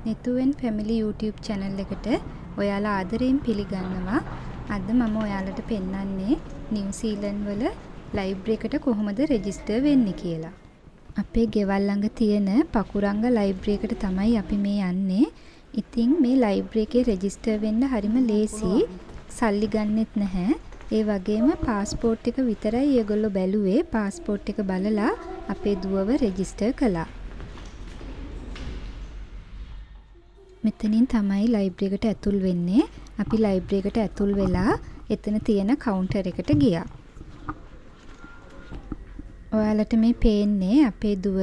නිතුවෙන් family YouTube channel එකට ඔයාලා ආදරයෙන් පිළිගන්නවා. අද මම ඔයාලට පෙන්වන්නේ නිව්සීලන්ත වල ලයිබ්‍රරි එකට කොහොමද රෙජිස්ටර් වෙන්නේ කියලා. අපේ ගෙවල් ළඟ තියෙන පකුරංග ලයිබ්‍රරි එකට තමයි අපි මේ යන්නේ. ඉතින් මේ ලයිබ්‍රරි එකේ රෙජිස්ටර් වෙන්න හරිම ලේසි. සල්ලි ගන්නෙත් නැහැ. ඒ වගේම පාස්පෝර්ට් එක විතරයි ඒගොල්ලෝ බැලුවේ. පාස්පෝර්ට් එක බලලා අපේ දුවව රෙජිස්ටර් කළා. මෙතනින් තමයි ලයිබ්‍රරි එකට ඇතුල් වෙන්නේ. අපි ලයිබ්‍රරි එකට ඇතුල් වෙලා එතන තියෙන කවුන්ටර් එකට ගියා. ඔයාලට මේ පේන්නේ අපේ දුව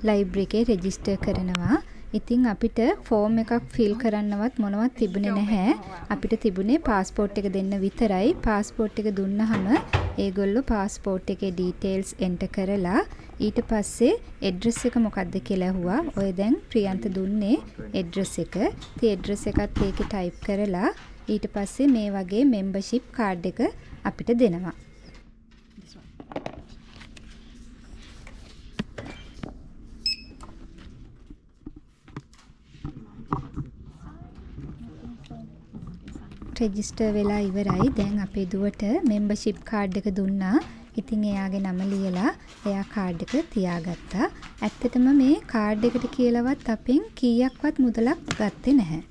ලයිබ්‍රරි එකේ රෙජිස්ටර් කරනවා. ඉතින් අපිට ෆෝම් එකක් ෆිල් කරන්නවත් මොනවත් තිබුණේ නැහැ. අපිට තිබුණේ පාස්පෝර්ට් එක දෙන්න විතරයි. පාස්පෝර්ට් එක දුන්නාම ඒගොල්ලෝ පාස්පෝර්ට් එකේ ඩීටේල්ස් එන්ටර් කරලා ඊට පස්සේ ඇඩ්‍රස් එක මොකක්ද කියලා ඇහුවා. ඔය දැන් ප්‍රියන්ත දුන්නේ ඇඩ්‍රස් එක. ඉතින් ඇඩ්‍රස් එකත් ඒකේ ටයිප් කරලා ඊට පස්සේ මේ වගේ මෙම්බර්ෂිප් කාඩ් එක අපිට දෙනවා. රෙජිස්ටර් වෙලා ඉවරයි. දැන් අපේ දුවට මෙම්බර්ෂිප් කාඩ් එක දුන්නා. ඉතින් එයාගේ නම ලියලා එයා කාඩ් එක තියාගත්තා. ඇත්තටම මේ කාඩ් එකට කියලාවත් අපෙන් කීයක්වත් මුදලක් ගත්තේ නැහැ.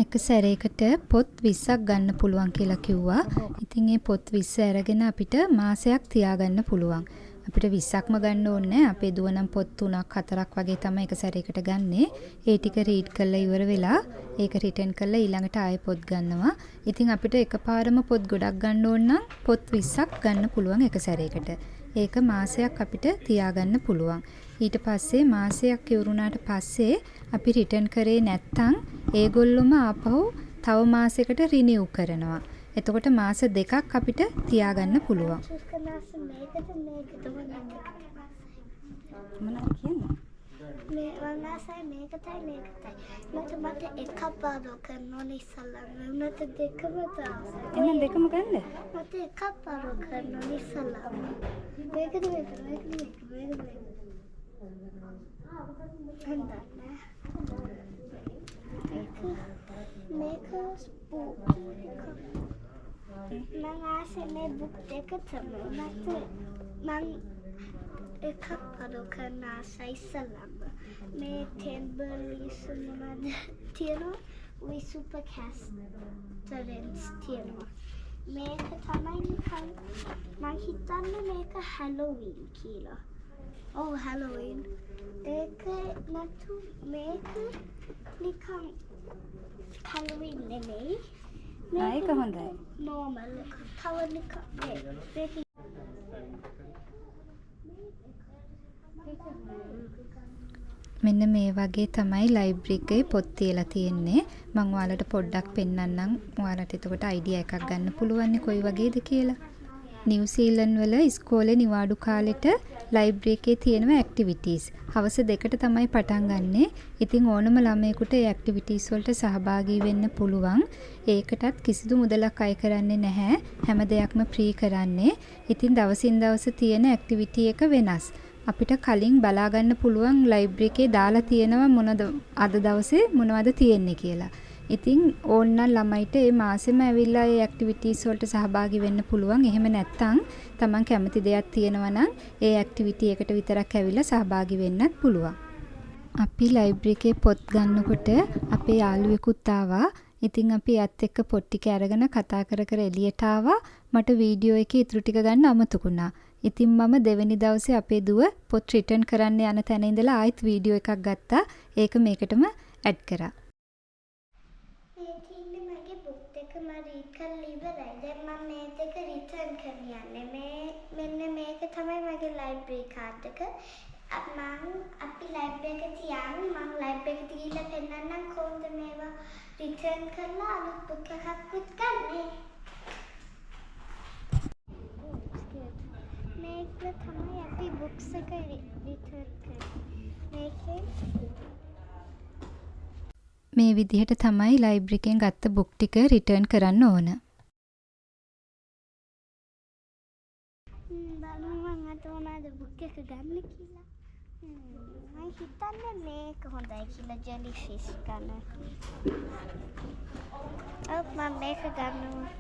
එක සැරේකට පොත් 20ක් ගන්න පුළුවන් කියලා කිව්වා. ඉතින් මේ පොත් 20 අරගෙන අපිට මාසයක් තියාගන්න පුළුවන්. අපිට 20ක්ම ගන්න ඕනේ. අපේ දුව නම් පොත් 3ක් 4ක් වගේ තමයි එක සැරේකට ගන්නෙ. ඒ ටික රීඩ් කරලා ඉවර වෙලා ඒක රිටර්න් කරලා ඊළඟට ආයෙ පොත් ගන්නවා. ඉතින් අපිට එකපාරම පොත් ගොඩක් ගන්න ඕන නම් පොත් 20ක් ගන්න පුළුවන් එක සැරේකට. ඒක මාසයක් අපිට තියාගන්න පුළුවන්. ඊට පස්සේ මාසයක් ඉවරුණාට පස්සේ අපි රිටර්න් කරේ නැත්තම් ඒගොල්ලොම ආපහු තව මාසයකට රිනිව් කරනවා. එතකොට මාස දෙකක් අපිට තියාගන්න පුළුවන්. මොනවද කියන්නේ? මේ වංගාසයි මේකටයි. මට එකක් පාඩම් කරන්න ඕනේ ඉස්සල්ලාම. මට දෙකම තාම. එහෙනම් දෙකම ගන්නද? මට එකක් පාඩම් කරන්න ඕනේ ඉස්සල්ලාම. මේකද මේක ස්පූටි මම ආසේ මේ බුක් දෙක තමයි මම එකක් පාඩම් කරන්න ආසයි ඉස්සල්ලාම. මේ ටෙම්බර්ලිස් මොනවද තියෙනවා? ওই සුපර් කැස්ටරන්ස් තියෙනවා. මේක තමයි නිකන් මම හිතන්නේ මේක හැලෝවීන් කියලා. ඔව් හැලෝවීන්. ඒක නැතු මේක නිකන් හැලෝවීන් නෙමෙයි. මේක හොඳයි. නෝමල් එක. තව නිකන් මේක මෙන්න මේ වගේ තමයි ලයිබ්‍රරි එකේ පොත් තියලා තියෙන්නේ. මම ඔයාලට පොඩ්ඩක් පෙන්නන්නම්. ඔයාලට එතකොට අයිඩියා එකක් ගන්න පුළුවන් නේ කොයි වගේද කියලා. නිව්සීලන්ත වල ඉස්කෝලේ නිවාඩු කාලෙට ලයිබ්‍රරි එකේ තියෙනවා ඇක්ටිවිටීස්. හවස 2ට තමයි පටන් ගන්නෙ. ඉතින් ඕනම ළමයෙකුට ඒ ඇක්ටිවිටීස් වලට සහභාගී වෙන්න පුළුවන්. ඒකටත් කිසිදු මුදලක් අය කරන්නේ නැහැ. හැම දෙයක්ම ෆ්‍රී කරන්නේ. ඉතින් දවසින් දවස තියෙන ඇක්ටිවිටි එක වෙනස්. අපිට කලින් බලා ගන්න පුළුවන් ලයිබ්‍රරි එකේ දාලා තියෙනවා මොනවද අද දවසේ මොනවද තියෙන්නේ කියලා. ඉතින් ඕනනම් ළමයිට මේ මාසෙම ඇවිල්ලා ඒ ඇක්ටිවිටීස් වලට සහභාගී වෙන්න පුළුවන්. එහෙම නැත්නම් තමන් කැමති දෙයක් තියෙනවා නම් ඒ ඇක්ටිවිටි එකට විතරක් ඇවිල්ලා සහභාගී වෙන්නත් පුළුවන්. අපි ලයිබ්‍රරි එකේ පොත් ගන්නකොට අපේ යාළුවෙකුත් ආවා. ඉතින් අපි යත් එක්ක පොත් ටික අරගෙන කතා කර කර එළියට ආවා. මට වීඩියෝ එකේ ඉතුරු ටික ගන්න අමතකුණා. ඉතින් මම දෙවෙනි දවසේ අපේ දුව පොත් රිටර්න් කරන්න යන තැන ඉඳලා ආයෙත් වීඩියෝ එකක් ගත්තා. ඒක මේකටම ඇඩ් කරා. මගේ බුක් එක මම රීඩ් කරලා ඉවරයි. දැන් මම මේ දෙක රිටර්න් කරන්න යන්නේ. මෙන්න මේක තමයි මගේ ලයිබ්‍රරි කාඩ් එක. අපි ලයිබ්‍රරි එක තියාගෙන මම ලයිබ්‍රරි එකට ගිහිල්ලා පෙන්නන්නම් කොහොමද මේවා රිටර්න් කරලා අලුත් බුක් එකක් ගන්නේ. මේක තමයි අපි බුක්ස් එක රිටර්න් කරන්නේ. මේකේ මේ විදිහට තමයි ලයිබ්‍රරි එකෙන් ගත්ත බුක් ටික රිටර්න් කරන්න ඕන. බලමු මං අද මොනවද බුක් එක ගන්න කියලා. මම හිතන්නේ මේක හොඳයි කියලා ජෙලිෆිෂ් ගන්න. මම මේක ගන්නවා.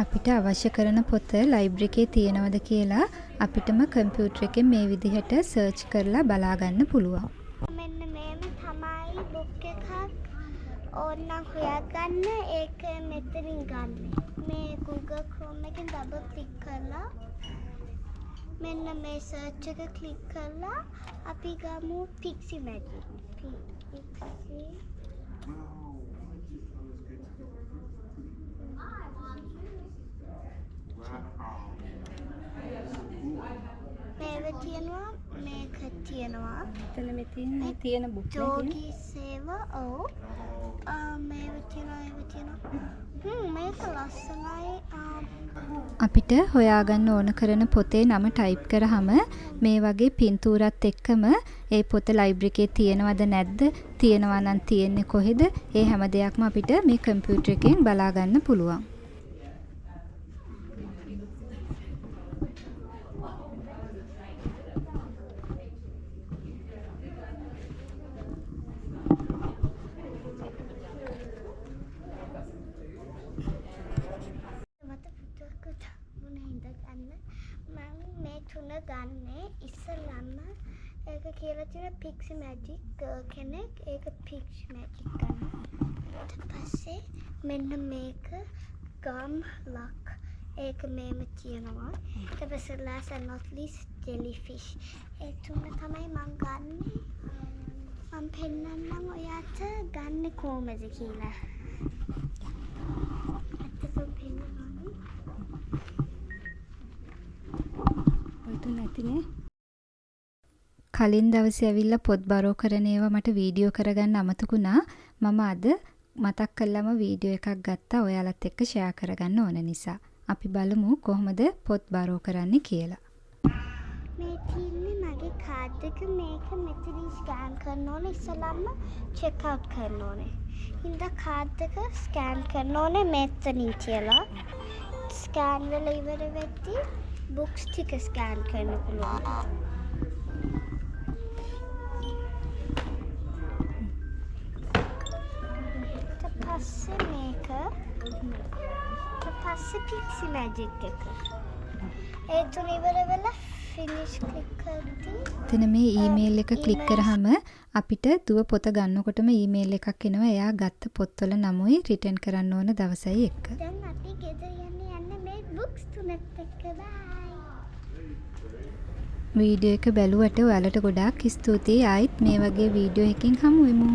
අපිට අවශ්‍ය කරන පොත ලයිබ්‍රරි එකේ තියෙනවද කියලා අපිටම කම්පියුටර් එකෙන් මේ විදිහට සර්ච් කරලා බලා ගන්න පුළුවන්. මෙන්න මේම තමයි බුක් එකක් ඕනනම් හොයාගන්න. ඒක මෙතනින් ගන්න. මේ Google Chrome එකෙන් ඩබල් ක්ලික් කරලා මෙන්න මේ සර්ච් එක ක්ලික් කරලා අපි ගමු Pixie Magic. Pixie මේක තියෙනවා, මේක තියෙනවා. එතන මේ තියෙන බුක් ජෝගී සේව මේක තියෙනවා. මේක ලස්සනයි. අපිට හොයාගන්න ඕන කරන පොතේ නම ටයිප් කරාම මේ වගේ පින්තූරත් එක්කම ඒ පොත ලයිබ්‍රරි එකේ තියෙනවද නැද්ද, තියෙනවා නම් තියෙන්නේ කොහෙද, ඒ හැම දෙයක්ම අපිට මේ කම්පියුටර් එකෙන් බලා ගන්න පුළුවන්. මේ තුන ගන්නේ ඉස්සෙල්ලාම ඒක කියලා තියෙන Pixie Magic කෙනෙක් ඒක Pixie Magic ගන්න. ඊට පස්සේ මෙන්න මේක Gum Luck ඒක මේම තියෙනවා. ඊට පස්සේ last and not least Jellyfish. ඒ තුන තමයි මම ගන්නෙ. මම පෙන්නන්නම් ඔයාට ගන්න කොහමද කියලා. ඇත්තටම පෙන්නන්න නැතිනේ. කලින් දවසේ ඇවිල්ලා පොත් බරෝ කරන ඒවා මට වීඩියෝ කරගන්න අමතකුණා. මම අද මතක් කළාම වීඩියෝ එකක් ගත්තා ඔයාලත් එක්ක ෂෙයා කරගන්න ඕන නිසා. අපි බලමු කොහොමද පොත් බරෝ කරන්නේ කියලා. මේ තියෙන්නේ මගේ කාඩ් එක. මේක මෙතනින් ස්කෑන් කරන්න ඕනේ. ඉස්සෙල්ලාම චෙක් අවුට් කරන්න ඕනේ. හින්දා කාඩ් එක ස්කෑන් කරන්න ඕනේ මෙතනින් කියලා. ස්කෑන් වෙලා ඉවර වෙද්දී බුක්ස් ටික ස්කෑන් කරන්න පුළුවන්. ඊට පස්සේ මේක Pixie Magic එක. ඒ තුන ඉවර වෙලා finish ක්ලික් කරද්දී එතන මේ ඊමේල් එක ක්ලික් කරාම අපිට දුව පොත ගන්නකොටම ඊමේල් එකක් එනවා. එයා ගත්ත පොත්වල නමුයි රිටර්න් කරන්න ඕන දවසයි එක්ක. දැන් අපි ගෙදර යන්න මේ බුක්ස් තුනත් එක්ක බයි. වීඩියෝ එක බැලුවට ඔයාලට ගොඩාක් ස්තුතියි. ආයිත් මේ වගේ වීඩියෝ එකකින් හමු වෙමු.